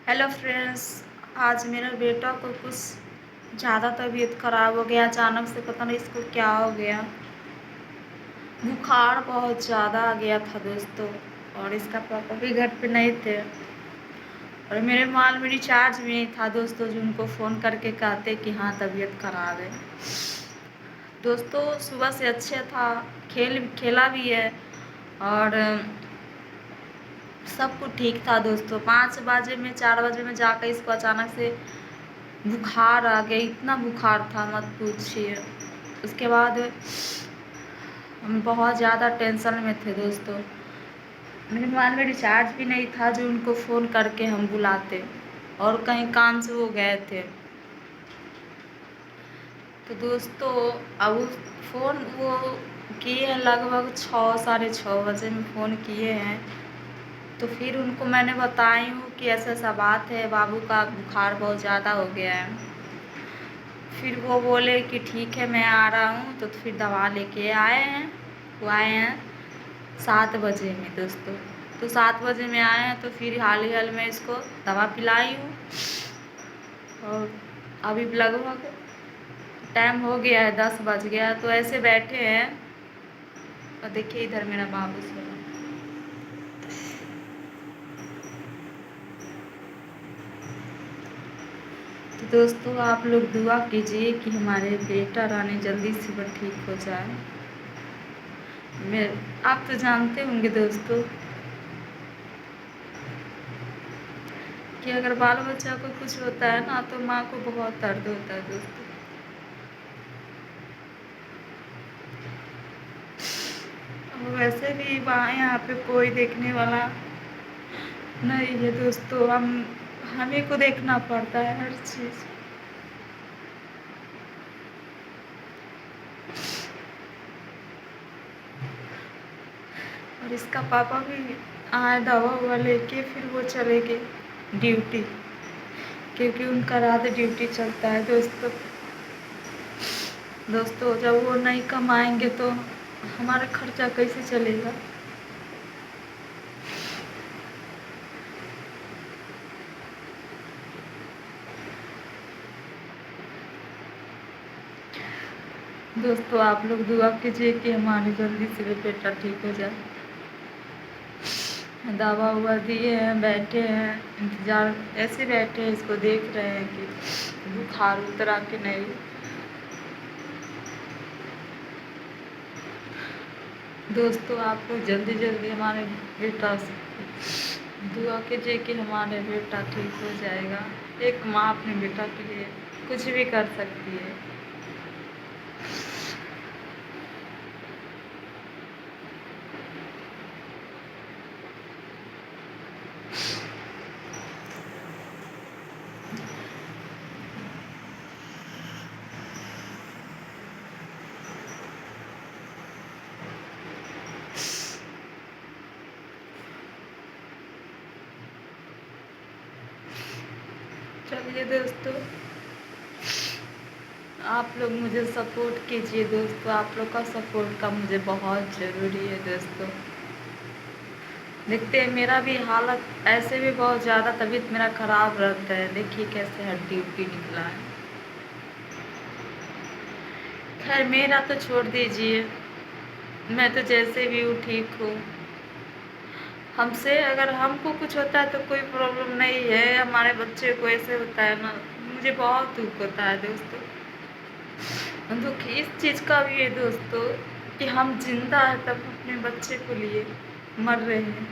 Hello friends. आज मेरे बेटा को कुछ ज़्यादा तबीयत ख़राब हो गया। अचानक से पता नहीं इसको क्या हो गया। बुखार बहुत ज़्यादा आ गया था दोस्तों। और इसका पापा भी घर पे नहीं थे और मेरे मोबाइल में रिचार्ज भी नहीं था दोस्तों, जो उनको फ़ोन करके कहते कि हाँ तबीयत ख़राब है। दोस्तों सुबह से अच्छे था, खेला भी है और सब कुछ ठीक था दोस्तों। 5 बजे में 4 बजे में जाकर इसको अचानक से बुखार आ गया। इतना बुखार था मत पूछिए। उसके बाद हम बहुत ज़्यादा टेंशन में थे दोस्तों। मेरे मोबाइल में रिचार्ज भी नहीं था जो उनको फ़ोन करके हम बुलाते, और कहीं काम से वो गए थे। तो दोस्तों अब फ़ोन वो किए हैं लगभग 6 साढ़े 6 बजे में फ़ोन किए हैं। तो फिर उनको मैंने बताई हूँ कि ऐसा ऐसा बात है, बाबू का बुखार बहुत ज़्यादा हो गया है। फिर वो बोले कि ठीक है मैं आ रहा हूँ। तो फिर दवा लेके आए हैं। वो आए हैं 7 बजे में दोस्तों। तो 7 बजे में आए हैं तो फिर हाल ही हाल में इसको दवा पिलाई हूँ। और अभी लगभग टाइम हो गया है, 10 बज गया। तो ऐसे बैठे हैं और देखिए इधर मेरा बाबू सो रहा है। तो दोस्तों आप लोग दुआ कीजिए कि हमारे बेटा रानी जल्दी से वो ठीक हो जाए। मैं आप तो जानते होंगे दोस्तों कि अगर बाल बच्चा को कुछ होता है ना तो माँ को बहुत दर्द होता है दोस्तों। और वैसे भी वहाँ यहाँ पे कोई देखने वाला नहीं है दोस्तों। हमें को देखना पड़ता है हर चीज़। और इसका पापा भी आए दवा हुआ लेके, फिर वो चले गए ड्यूटी, क्योंकि उनका रात ड्यूटी चलता है दोस्तों। दोस्तों जब वो नहीं कमाएंगे तो हमारा खर्चा कैसे चलेगा। दोस्तों आप लोग दुआ कीजिए कि हमारी जल्दी से बेटा ठीक हो जाए। दवा हुआ दिए हैं, बैठे हैं इंतज़ार, ऐसे बैठे हैं इसको देख रहे हैं कि बुखार उतरा कि नहीं। दोस्तों आप लोग जल्दी जल्दी हमारे बेटा से दुआ कीजिए कि हमारे बेटा ठीक हो जाएगा। एक माँ अपने बेटा के लिए कुछ भी कर सकती है। चलिए दोस्तों आप लोग मुझे सपोर्ट कीजिए दोस्तों। आप लोग का सपोर्ट का मुझे बहुत ज़रूरी है दोस्तों। देखते हैं मेरा भी हालत ऐसे भी बहुत ज़्यादा तबीयत मेरा ख़राब रहता है। देखिए कैसे हड्डी उड्डी निकला है। खैर मेरा तो छोड़ दीजिए, मैं तो जैसे भी हूँ ठीक हूँ। हमसे अगर हमको कुछ होता है तो कोई प्रॉब्लम नहीं है, हमारे बच्चे को ऐसे होता है ना, मुझे बहुत दुख होता है दोस्तों। दुख इस चीज़ का भी है दोस्तों कि हम जिंदा है तब अपने बच्चे को लिए मर रहे हैं।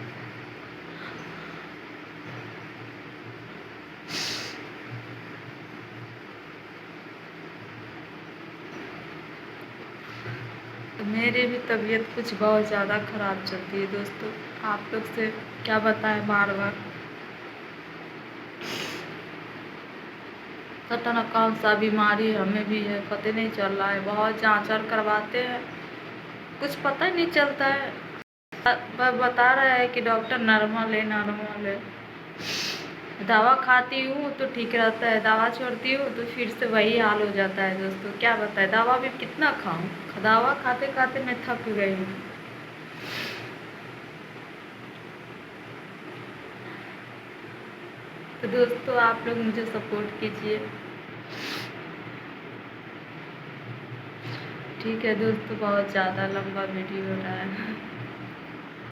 तो मेरी भी तबीयत कुछ बहुत ज़्यादा ख़राब चलती है दोस्तों। आप लोग से क्या बताएं, बार बार पता ना कौन सा बीमारी हमें भी है, पता नहीं चल रहा है। बहुत जांच और करवाते हैं, कुछ पता ही नहीं चलता है। बता रहा है कि डॉक्टर नॉर्मल है नॉर्मल है। दवा खाती हूँ तो ठीक रहता है, दवा छोड़ती हूँ तो फिर से वही हाल हो जाता है दोस्तों। क्या बताएं, दवा भी कितना खाऊं, दवा खाते खाते मैं थक गई हूँ। तो दोस्तों आप लोग मुझे सपोर्ट कीजिए। ठीक है दोस्तों, बहुत ज़्यादा लंबा वीडियो हो रहा है।